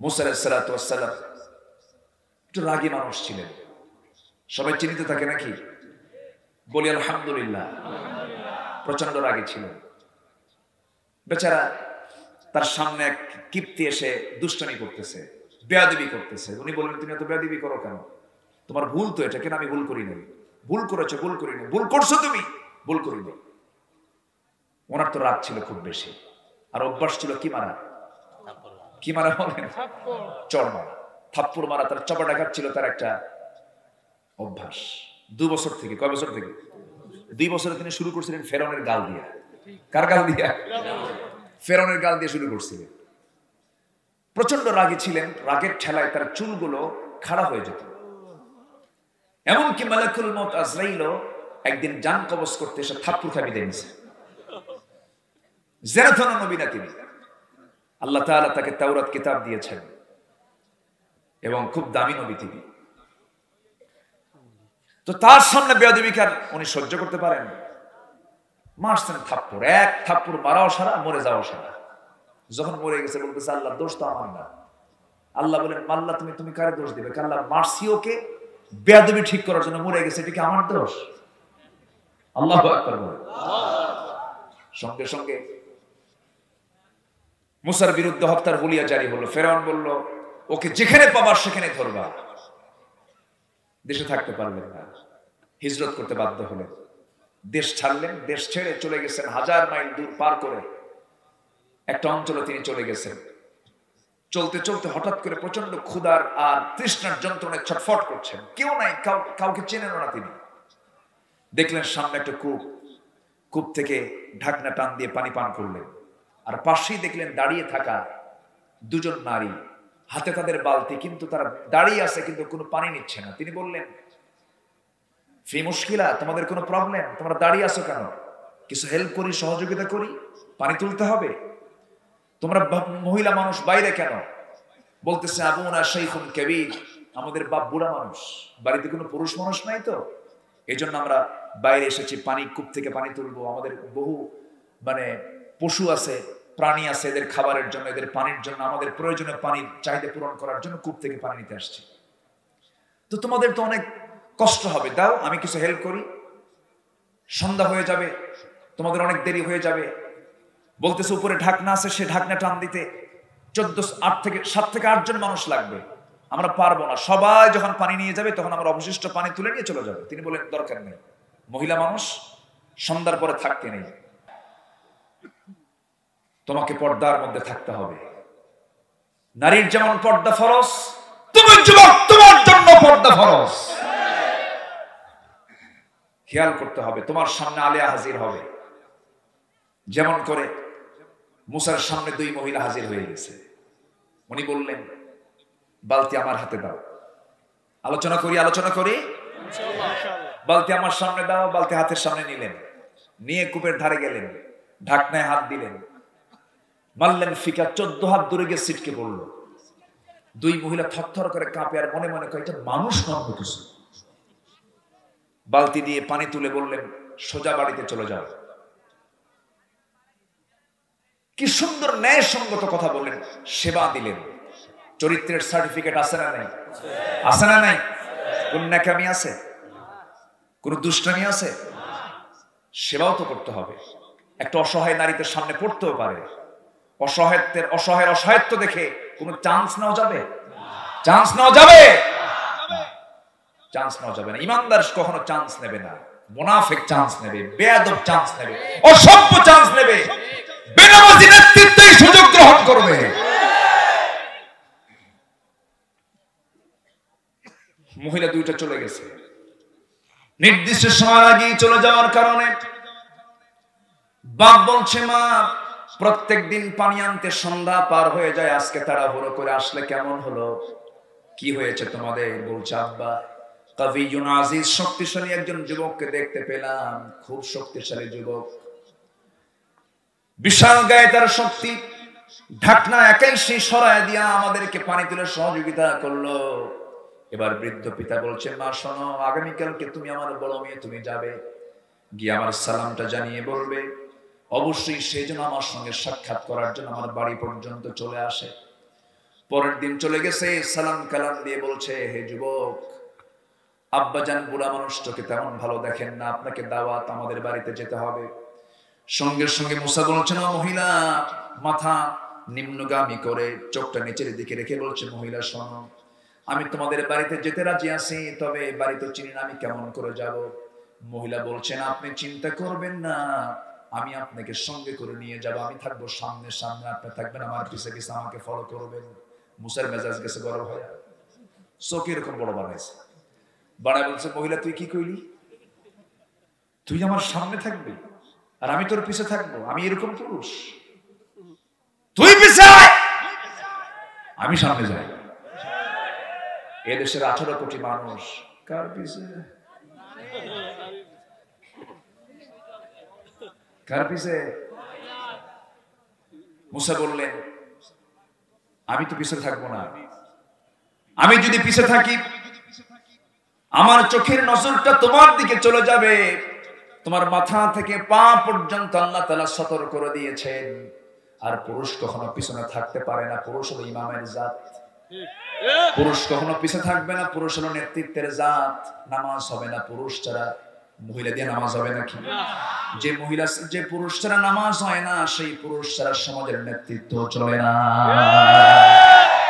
মুসা আলাইহিস সালাতু ওয়াস সালাম একটু রাগী মানুষ ছিলেন। সবাই চিন্তিত থাকে নাকি? বলি আলহামদুলিল্লাহ। প্রচন্ড রাগী ছিলেন বেচারা। তার সামনে এক কিপ্তি এসে দুষ্টমি করতেছে, বেয়াদবি করতেছে। উনি বললেন, তুমি এত বেয়াদবি করো কেন? তোমার ভুল তো এটা। কেন? আমি ভুল করি নাই। ভুল করেছো, ভুল করি নাই। ভুল করছো তুমি, ভুল করি নাই। ওনার তো রাগ ছিল খুব বেশি, আর অভ্যাস ছিল কি মারা? কি মারা বলেন? চড় মারা, থাপ্পড় মারা। তার চপাটাঘাত ছিল তার একটা অভ্যাস। 2 বছর থেকে, কয় বছর থেকে? 2 বছরে তিনি শুরু করছিলেন ফেরাউনের গাল দিয়া। কার গাল দিয়া? ফেরাউনের গাল দিয়ে শুরু করছিলেন। প্রচন্ড রাগী ছিলেন। রাগের ঠেলায় তার চুলগুলো খাড়া হয়ে যেত। এমনকি মালাকুল মউত আজরাইলও একদিন জান কবজ করতে এসে থাপ্পড় খাবি দিয়েছে। জেনাথন নবী না তিনি। আল্লাহ তাআলা তাকে তাওরাত কিতাব দিয়েছেন এবং খুব দামি নবী তিনি। তো তার সামনে বেয়াদবিকার উনি সহ্য করতে পারেন? মারছেন থাপ্পড়। এক থাপ্পড় মারাও সারা, মরে যাওয়া সারা। যখন মরে গেছে বলতেছে, আল্লাহ দোষ তো আমার না। আল্লাহ বলেন, আল্লাহ তুমি কারে দোষ দিবে? আল্লাহ মারছি ওকে বেয়াদবি ঠিক করার জন্য, মরে গেছে, এটা কি আমার দোষ? আল্লাহু আকবার বলেন। সঙ্গে সঙ্গে মুসার বিরুদ্ধে হত্যার হুলিয়া জারি হলো। ফেরাউন বলল, ওকে যেখানে পাবার সেখানে ধরবা। দেশে থাকতে পারলেন না, হিজরত করতে বাধ্য হলেন। দেশ ছাড়লেন। দেশ ছেড়ে চলে গেছেন 1000 মাইল দূর পার করে একটা অঞ্চলে তিনি চলে গেছেন। চলতে চলতে হঠাৎ করে প্রচন্ড ক্ষুধার আর তৃষ্ণার যন্ত্রণায় ছটফট করছেন। কেউ নাই, কাউকে চেনেন না তিনি। দেখলেন সামনে একটা কূপ। কূপ থেকে ঢাকনা টান দিয়ে পানি পান করলেন। আর পাশেই দেখলেন দাঁড়িয়ে থাকা 2 নারী, হাতে তাদের বালতি, কিন্তু তারা দাঁড়িয়ে আছে কিন্তু কোনো পানি নিচ্ছে না। তিনি বললেন, ফি মুশকিলা, তোমাদের কোনো প্রবলেম? তোমরা দাঁড়িয়ে আছো কেন? কিছু হেল্প করি, সহযোগিতা করি, পানি তুলতে হবে। তোমরা মহিলা মানুষ বাইরে কেন? বলতেছে, আবুনা শাইখুন কাবীর, আমাদের বাপ বুড়া মানুষ, বাড়িতে কোনো পুরুষ মানুষ নাই, তো এই জন্য আমরা বাইরে এসেছি পানি, কূপ থেকে পানি তুলবো। আমাদের বহু পশু আছে, প্রাণী আছে, এদের খাবারের জন্য, এদের পানির জন্য, আমাদের প্রয়োজনীয় পানির চাহিদা পূরণ করার জন্য কূপ থেকে পানি নিতে আসছি। তো তোমাদের তো অনেক কষ্ট হবে, দাও আমি কিছু হেল্প করি। সন্ধ্যা হয়ে যাবে, তোমাদের অনেক দেরি হয়ে যাবে। বলতেছে উপরে ঢাকনা আছে, সে ঢাকনা টান দিতে 7 থেকে 8 জন মানুষ লাগবে। আমরা পারবো না। সবাই যখন পানি নিয়ে যাবে তখন আমরা অবশিষ্ট পানি তুলে নিয়ে চলে যাবে। তিনি বলেন, দরকার নেই, মহিলা মানুষ, সন্ধ্যার পরে থাকতে নেই, তোমাকে পর্দার মধ্যে থাকতে হবে। নারীর যেমন পর্দা ফরজ, তুমি যুবক, তোমার জন্য পর্দা ফরজ। খেয়াল করতে হবে, তোমার সামনে আলেয়া হাজির হবে। যেমন করে মুসার সামনে 2 মহিলা হাজির হয়ে গেছে। উনি বললেন, বালতি আমার হাতে দাও। আলোচনা করি, বালতি আমার সামনে দাও। বালতি হাতের সামনে নিলেন, নিয়ে কূপের ধারে গেলেন, ঢাকনায় হাত দিলেন, মারলেন ফিকা। 14 হাত দূরে গিয়ে ছিটকে পড়ল। 2 মহিলা থরথর করে কাঁপে আর মনে মনে কয়, এটা মানুষ নয় কিছু। বালতি দিয়ে পানি তুলে বললেন, সোজা বাড়িতে চলে যাও। কি সুন্দর ন্যায়সঙ্গত কথা বললেন, সেবা দিলেন। চরিত্রের সার্টিফিকেট আছে না নাই? আছে না নাই? কোন ন্যাকামি আছে? কোন দুষ্টামি আছে? সেবাও তো করতে হবে। একটা অসহায় নারীদের সামনে পড়তেও পারে। অসহায়ের অসহায়ত্ব দেখে কোনো চান্স নেওয়া যাবে? চান্স নেওয়া যাবে না। ইমানদার কখনো চান্স নেবে না। মুনাফিক চান্স নেবে, বেয়াদব চান্স নেবে, অসভ্য চান্স নেবে, বেনামাজি নেতৃত্বেই সুযোগ গ্রহণ করবে। মহিলা 2টা চলে গেছে। নির্দিষ্ট সময় আগেই চলে যাওয়ার কারণে বাপ বলছে, মা প্রত্যেক দিন পানি আনতে সন্ধ্যা পার হয়ে যায়, আজকে তাড়াহুড়ো করে আসলে কেমন হলো? কি হয়েছে তোমাদের? বলছে, আব্বা কাভিয়ুন আজিজ, শক্তিশালী একজন যুবককে দেখতে পেলাম, খুব শক্তিশালী যুবক, বিশাল গায়ে তার শক্তি। ঢাকনা একাই সে সরায় দিয়া আমাদেরকে পানি তুলে সহযোগিতা করলো। এবার বৃদ্ধ পিতা বলছে, মা শোনো, আগামীকালকে তুমি আমার বড় মেয়ে, তুমি যাবে, গিয়ে আমার সালামটা জানিয়ে বলবে অবশ্যই সেই জন্য আমার সঙ্গে সাক্ষাৎ করার জন্য আমার বাড়ি পর্যন্ত চলে আসে। পরের দিন চলে গেছে, সালাম কালাম দিয়ে বলছে, হে যুবক, আব্বাজান বুড়া মানুষটাকে তেমন ভালো দেখেন না, আপনাকে দাওয়াত, আমাদের বাড়িতে যেতে হবে। সঙ্গে সঙ্গে মুসা বলছেন, মহিলা মাথা নিম্নগামী করে চোখটা নিচের দিকে রেখে বলছে, মহিলা শোনো, আমি তোমাদের বাড়িতে যেতে রাজি আছি, তবে বাড়ি তো চিনি না, আমি কেমন করে যাব? মহিলা বলছেন, আপনি চিন্তা করবেন না, আমি আপনাকে সঙ্গে করে নিয়ে যাব, আমি থাকবো সামনে সামনে, আপনি থাকবেন আমার পিছে পিছে, আমাকে ফলো করবেন। মুসার মেজাজ গেছে গরম হয়ে, চোখ এরকম বড় বানাইছে, বাড়ায় বলছে, মহিলা তুই কি কইলি? তুই আমার সামনে থাকবি আর আমি তোর পিছে থাকবো? আমি এরকম পুরুষ? তুই পিছে আয়, আমি সামনে যাই। এদেশের 18 কোটি মানুষ কার পিছে? কার পিছে? মুসা বললেন, আমি তো পিছে থাকবো না, আমি যদি পিছে থাকি আমার চোখের নজরটা তোমার দিকে চলে যাবে, তোমার মাথা থেকে পা পর্যন্ত আল্লাহ তাআলা সতর্ক করে দিয়েছেন। আর পুরুষ কখনো পিছনে থাকতে পারে না, পুরুষ হলো ইমামের জাত, পুরুষ কখনো পিছে থাকবে না, পুরুষ হলো নেতৃত্বের জাত। নামাজ হবে না পুরুষ ছাড়া, মহিলা দিয়ে নামাজ হবে নাকি? যে পুরুষ ছাড়া নামাজ হয় না, সেই পুরুষ ছাড়া সমাজের নেতৃত্ব চলে না,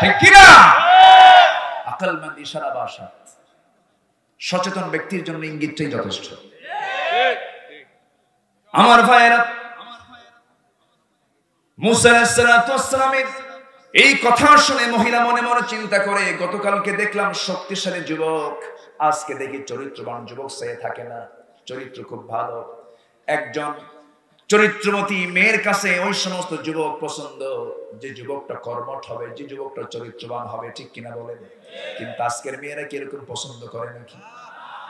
ঠিক কি না? আকলমন্দ ইশারা ভাষা, সচেতন ব্যক্তির জন্য ইঙ্গিতটাই যথেষ্ট। আমার ভাইয়েরা, মুসা আলাইহিস সালাতু ওয়াস সালামের এই কথা শুনে মহিলা মনে মনে চিন্তা করে, গতকালকে দেখলাম শক্তিশালী যুবক, আজকে দেখি চরিত্রবান যুবক সে থাকে না, চরিত্র খুব ভালো। একজন চরিত্রমতী মেয়ের কাছে ওই সমস্ত যুবক পছন্দ, যে যুবকটা কর্মঠ হবে, যে যুবকটা চরিত্রবান হবে, ঠিক কিনা বলেন? কিন্তু আজকের মেয়েরা কি এরকম পছন্দ করে নাকি?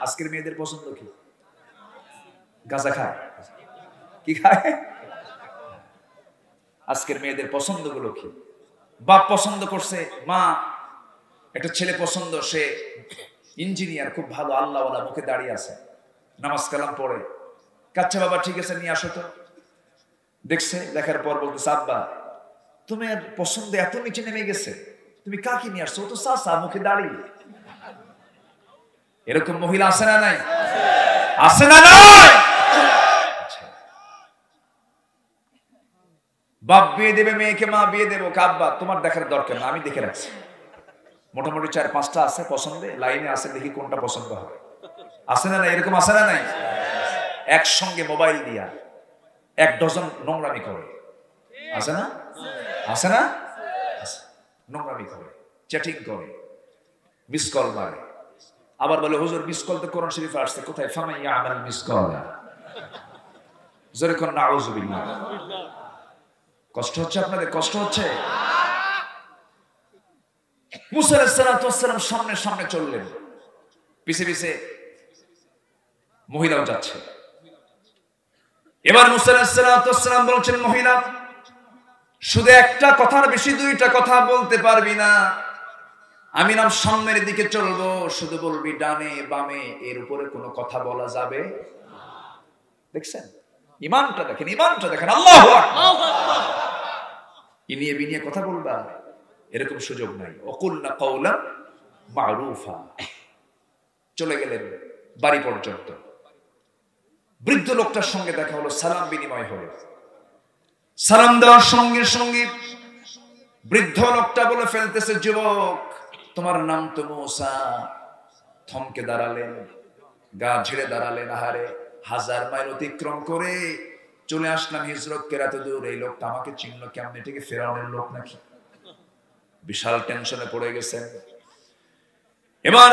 আজকের মেয়েদের পছন্দ কি? গাঁজা খায়? কি খায়? আজকের মেয়েদের পছন্দ গুলো কি? বাপ পছন্দ করছে, মা একটা ছেলে পছন্দ, সে ইঞ্জিনিয়ার, খুব ভালো, আল্লাহওয়ালা, মুখে দাঁড়িয়ে আছে, নামাজ কালাম পড়ে। কাচ্চা বাবা ঠিক আছে, নিয়ে আসো তো। দেখছে, দেখার পর বলতেছে, আব্বা তোমার পছন্দ এত নিচে নেমে গেছে, তুমি কাকে নিয়ে আসছো? ও তো চাচা, মুখে দাঁড়িয়ে। এরকম মহিলা আছে না নাই? আছে না নাই? বাপ বিয়ে দেবে মেয়েকে, মা বিয়ে দেবো, আব্বা তোমার দেখার দরকার না, আমি দেখে রাখছি, মোটামুটি 4-5টা আছে পছন্দে, লাইনে আছে, দেখি কোনটা পছন্দ হয়। আছে না নাই? এরকম আছে না নাই? একসঙ্গে মোবাইল দিয়া 1 ডজন নোংরামি করে, আছে না? আছে না? নোংরামি করে, চ্যাটিং করে, মিস কল মারে, আবার বলে হুজুর মিস কল তো কোরআন শরীফে আসছে, কোথায়? ফামান ইয়ামাল মিস কল, জোরে কোন নাউযুবিল্লাহ। কষ্ট হচ্ছে আপনাদের? কষ্ট হচ্ছে? মুসা আলাইহিস সালাতু ওয়াস সালাম সামনে সামনে চললেন, পিছে পিছে মহিলাও যাচ্ছে। এবার মুসা আলাইহিস সালাতু ওয়াস সালাম বলছেন, মহিলা শুধু একটা কথার বেশি 2টা কথা বলতে পারবি না, আমি নাম সামনের দিকে চলবো, শুধু বলবি ডানে বামে, এর উপরে কোনো কথা বলা যাবে? দেখছেন ইমানটা? দেখেন ইমানটা দেখেন, আল্লাহু আকবার। ইনিয়ে বিনিয়ে কথা বলবা, এরকম সুযোগ নাই। ওয়াকুলনা কাওলান মারুফা। চলে গেলেন বাড়ি পর্যন্ত, বৃদ্ধ লোকটার সঙ্গে দেখা হলো, সালাম বিনিময় হলো। সালাম দেওয়ার সঙ্গে সঙ্গে বৃদ্ধ লোকটা বলে ফেলতেছে, যুবক তোমার নাম তো মুসা। থমকে দাঁড়ালেন, গা ঝেড়ে দাঁড়ালেন, আহারে 1000 মাইল অতিক্রম করে চলে আসলাম হিজরত করে এত দূর, এই লোকটা আমাকে চিনল কেমনে? এটাকে ফেরাউনের লোক নাকি? বিশাল টেনশনে পড়ে গেছেন। এবার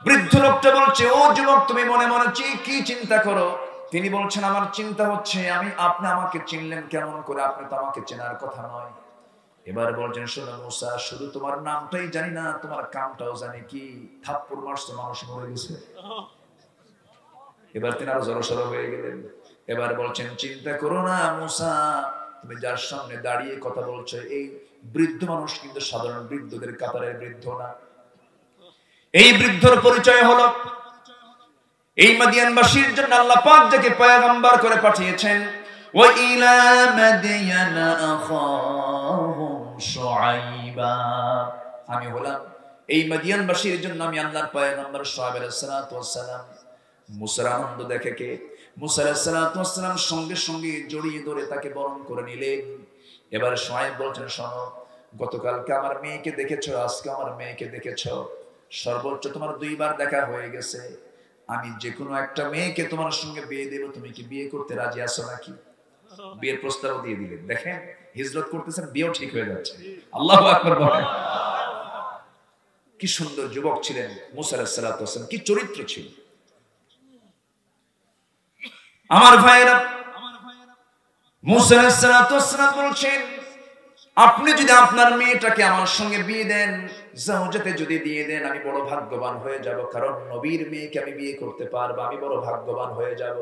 বৃদ্ধ লোকটা বলছে, ও যুবক তুমি মনে মনে কি চিন্তা করো? তিনি বলছেন, আমার চিন্তা হচ্ছে আপনি আমাকে চিনলেন কেমন করে? আপনি তো আমাকে চেনার কথা নয়। এবার বলছেন, শোনো মুসা, শুধু তোমার নামটাই জানি না, তোমার কামটাও জানি। কি থাপ্পড় মারছো, মানুষ মরে গেছে। এবার তিনি আরো জড়সড় হয়ে গেলেন। এবার বলছেন, চিন্তা করো না মুসা, তুমি যার সামনে দাঁড়িয়ে কথা বলছো এই বৃদ্ধ মানুষ কিন্তু সাধারণ বৃদ্ধদের কাতারের বৃদ্ধ না। এই বৃদ্ধর পরিচয় হলো এই মাদিয়ানবাসীর জন্য আল্লাহ পাক যাকে পয়গম্বর করে পাঠিয়েছেন। ওয়া ইলা মাদিয়ানা আখাহুম শুআইবা। আমি হলাম এই মাদিয়ানবাসীর জন্য আমি আল্লাহর পয়গম্বর শুআইব আলাইহিস সালাতু ওয়াস সালাম। মুসার আনন্দ দেখে কে? মুসা আলাইহিস সালাতু ওয়াস সালাম সঙ্গে সঙ্গে জড়িয়ে ধরে তাকে বরণ করে নিলেন। এবার শুআইব বলছেন, শোনো, গতকালকে আমার মেয়েকে দেখেছো, আজকে আমার মেয়েকে দেখেছো, সর্বোচ্চ তোমার 2 বার দেখা হয়ে গেছে। আমি যে কোনো একটা মেয়েকে তোমার সঙ্গে বিয়ে দেব, তুমি কি বিয়ে করতে রাজি আছো নাকি? বিয়ের প্রস্তাব দিয়ে দিলেন। দেখেন, হিজরত করতেছেন, বিয়েও ঠিক হয়ে যাচ্ছে। আল্লাহু আকবার বলেন। কি সুন্দর যুবক ছিলেন মুসা আলাইহিস সালাতু ওয়াস সালাম, কি চরিত্র ছিল। আমার ভাইয়েরা, মুসা আলাইহিস সালাতু ওয়াস সালাম বলছেন, আপনি যদি আপনার মেয়েটাকে আমার সঙ্গে বিয়ে দেন, জাওজাতে যদি দিয়ে দেন, আমি বড় ভাগ্যবান হয়ে যাব, কারণ নবীর মেয়েকে আমি বিয়ে করতে পারবো, আমি বড় ভাগ্যবান হয়ে যাব।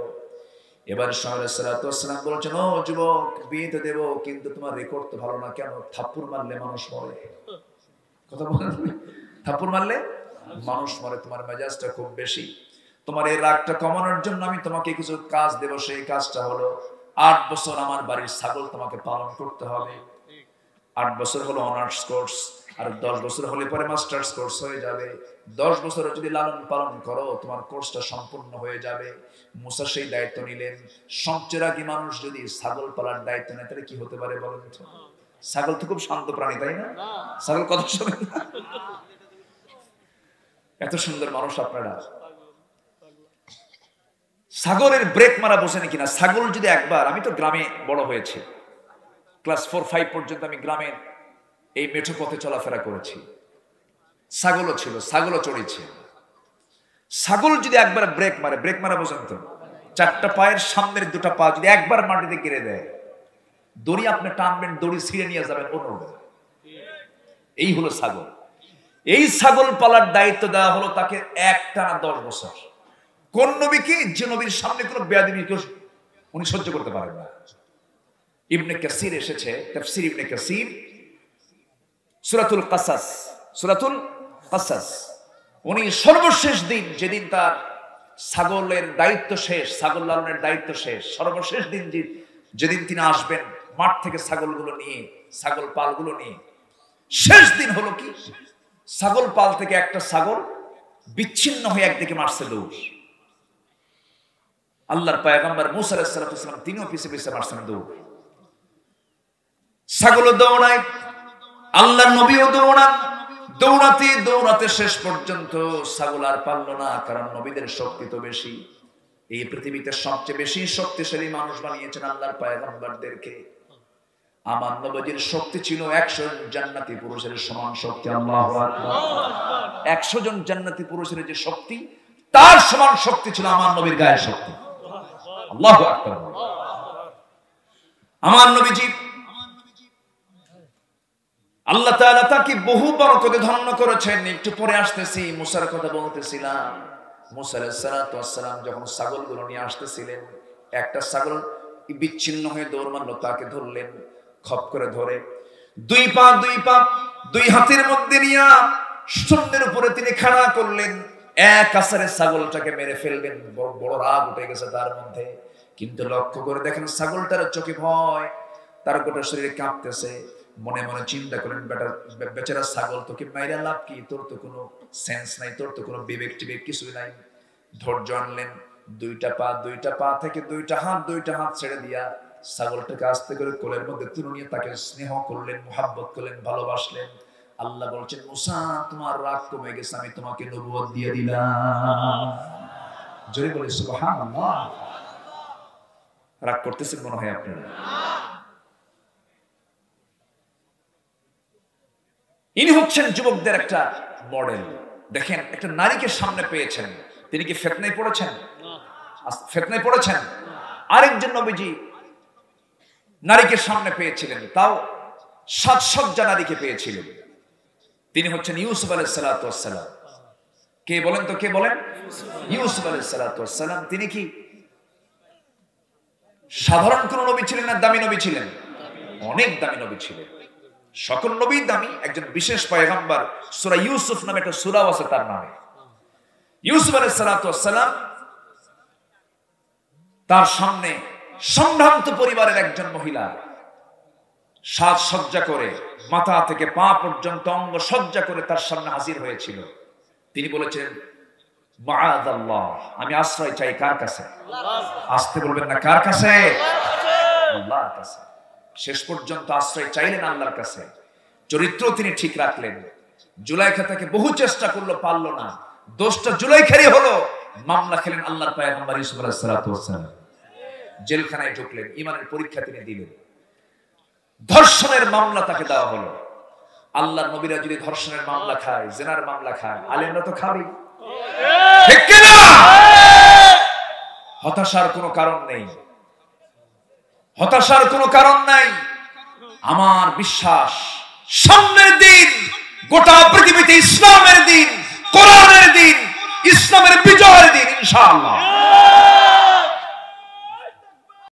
এবার শুআইব আলাইহিস সালাতু ওয়াস সালাম বলছেন, ও যুবক, বিয়ে তো দেব, কিন্তু তোমার রেকর্ড তো ভালো না। কেন? থাপ্পড় মারলে মানুষ মরে। কথা বলেন, থাপ্পড় মারলে মানুষ মরে। তোমার মেজাজটা খুব বেশি। তোমার এই রাগটা কমানোর জন্য আমি তোমাকে কিছু কাজ দেব। সেই কাজটা হলো 8 বছর আমার বাড়ির ছাগল তোমাকে পালন করতে হবে। 8 বছর হলো অনার্স কোর্স, আর 10 বছর হলে পরে মাস্টার্স কোর্স হয়ে যাবে। 10 বছরে যদি লালন পালন করো, তোমার কোর্সটা সম্পূর্ণ হয়ে যাবে। মুসা সেই দায়িত্ব নিলেন। সবচেয়ে মানুষ যদি ছাগল পালার দায়িত্ব নেয়, তাহলে কি হতে পারে বলেন তো? ছাগল তো খুব শান্ত প্রাণী, তাই না? ছাগল কথা শোনে না। এত সুন্দর মানুষ আপনারা। ছাগলের ব্রেক মারা বোঝেন কিনা? ছাগল যদি একবার, আমি তো গ্রামে বড় হয়েছি, ক্লাস 4-5 পর্যন্ত আমি গ্রামের এই মেঠো পথে চলাফেরা করেছি। ছাগলও ছিল, ছাগলও চড়েছে। ছাগল যদি একবার ব্রেক মারে, ব্রেক মারা বোঝেন তো? 4টা পায়ের সামনের 2টা পা যদি একবার মাটিতে গেড়ে দেয়, দড়ি আপনি টানবেন, দড়ি ছিঁড়ে নিয়ে যাবেন, ও নড়বে। এই হলো ছাগল। এই ছাগল পালার দায়িত্ব দেওয়া হলো তাকে একটানা 10 বছর। কোন নবীকে? যে নবীর সামনে কোনো বেয়াদবি উনি সহ্য করতে পারেন না। ইবনে কাসির এসেছে, তাফসীর ইবনে কাসির, সূরাতুল কাসাস, সূরাতুল কাসাস। উনি সর্বশেষ দিন, যেদিন তার ছাগলের দায়িত্ব শেষ, ছাগল লালনের দায়িত্ব শেষ, সর্বশেষ দিন যেদিন তিনি আসবেন মাঠ থেকে ছাগলগুলো নিয়ে, ছাগল পালগুলো নিয়ে, শেষ দিন হলো কি, ছাগল পাল থেকে একটা ছাগল বিচ্ছিন্ন হয়ে একদিকে মারছে দৌড়। আল্লাহর পয়গম্বর মুসা আলাইহিস সালাম তিনিও পিছে পিছে মারছেন দৌড়। ছাগল দৌড়ায়, আল্লাহর নবীও দৌড়ান। দৌড়াতে দৌড়াতে শেষ পর্যন্ত ছাগল আর পারল না, কারণ নবীদের শক্তি তো বেশি। এই পৃথিবীতে সবচেয়ে বেশি শক্তিশালী মানুষ বানিয়েছেন আল্লাহর পয়গম্বরদেরকে। আমার নবীর শক্তি ছিল 100 জান্নাতি পুরুষের সমান শক্তি। আল্লাহু আকবার। 100 জন জান্নাতি পুরুষের যে শক্তি, তার সমান শক্তি ছিল আমার নবীর গায়ের শক্তি। আল্লাহু আকবার। আমার নবীজি, আল্লাহ তাআলা তাকে বহু বরকতে ধন্য করেছেন। একটু পরে আসতেছি, মুসার কথা বলতেছিলাম। মুসা আলাইহিস সালাতু ওয়াস সালাম যখন ছাগলগুলো নিয়ে আসতেছিলেন, একটা ছাগল বিচ্ছিন্ন হয়ে দৌড় মারলো, তাকে ধরলেন, খপ করে ধরে 2 পা 2 হাতের মধ্যে নিয়ে শূন্যের উপরে তিনি খাড়া করলেন। এক আছাড়ে ছাগলটাকে মেরে ফেলবেন। বড় রাগ উঠে গেছে তার মধ্যে। কিন্তু লক্ষ্য করে দেখেন ছাগলটার চোখে ভয়, তার গোটা শরীরে কাঁপতেছে। মনে মনে চিন্তা করেন, বেচারা ছাগল, তোকে মাইরা লাভ কি? তোর তো কোনো সেন্স নাই, তোর তো কোনো বিবেক টিবেক কিছুই নাই। ধৈর্য আনলেন। 2টা পা থেকে 2টা হাত ছেড়ে দিয়া ছাগলটাকে আস্তে করে কোলের মধ্যে তুলে নিয়ে তাকে স্নেহ করলেন, মুহাব্বত করলেন, ভালোবাসলেন। আল্লাহ বলছেন, মুসা, তোমার রাগ কমে গেছে, আমি তোমাকে নবুয়ত দিয়ে দিলাম। জোরে বলে সুবহানাল্লাহ। রাগ করতেছেন মনে হয় আপনারা? ইনি হচ্ছেন যুবকদের একটা মডেল। দেখেন, একটা নারীকে সামনে পেয়েছেন, তিনি কি ফিতনায় পড়েছেন? ফিতনায় পড়েছেন? আরেকজন নবীজি নারীকে সামনে পেয়েছিলেন, তাও সাজসজ্জা নারীকে পেয়েছিলেন। তিনি হচ্ছেন ইউসুফ আলাইহিস সালাতু ওয়াস সালাম। কে বলেন তো, কে বলেন? ইউসুফ আলাইহিস সালাতু ওয়াস সালাম। তিনি কি সাধারণ কোন নবী ছিলেন না দামি নবী ছিলেন? অনেক দামি নবী ছিলেন। সকল নবী দামি, একজন বিশেষ পয়গম্বর, সূরা ইউসুফ নামে একটা সূরা আছে তার নামে। ইউসুফ আলাইহিস সালাতু ওয়াস সালাম, তার সামনে সম্ভ্রান্ত পরিবারের একজন মহিলা, সাজসজ্জা করে মাথা থেকে পা পর্যন্ত অঙ্গ সজ্জা করে তার সামনে হাজির হয়েছিল। তিনি বলেছেন, মাআযাল্লাহ, আমি আশ্রয় চাই কার কাছে? আসতে বলবেন না, কার কাছে? আল্লাহর কাছে। শেষ পর্যন্ত আশ্রয় চাইলেন আল্লাহর কাছে। চরিত্র তিনি ঠিক রাখলেন। জুলাইখা তাকে বহু চেষ্টা করলো, পারলো না। দোষটা জুলাইখারই হলো। মামলা খেলেন আল্লাহর পয়গম্বর ইউসুফ আলাইহিস সালাতু ওয়াস সালাম। জেলখানায় ঢুকলেন, ঈমানের পরীক্ষা তিনি দিলেন। ধর্ষণের মামলা তাকে দেওয়া হলো। আল্লাহর নবীরা যদি ধর্ষণের মামলা খায়, জিনার মামলা খায়, আলেমরা তো খাবেই, ঠিক কি না? হতাশার কোনো কারণ নেই, হতাশার কোনো কারণ নাই। আমার বিশ্বাস সামনের দিন গোটা পৃথিবীতে ইসলামের দিন, কোরআনের দিন, ইসলামের বিজয়ের দিন ইনশাআল্লাহ।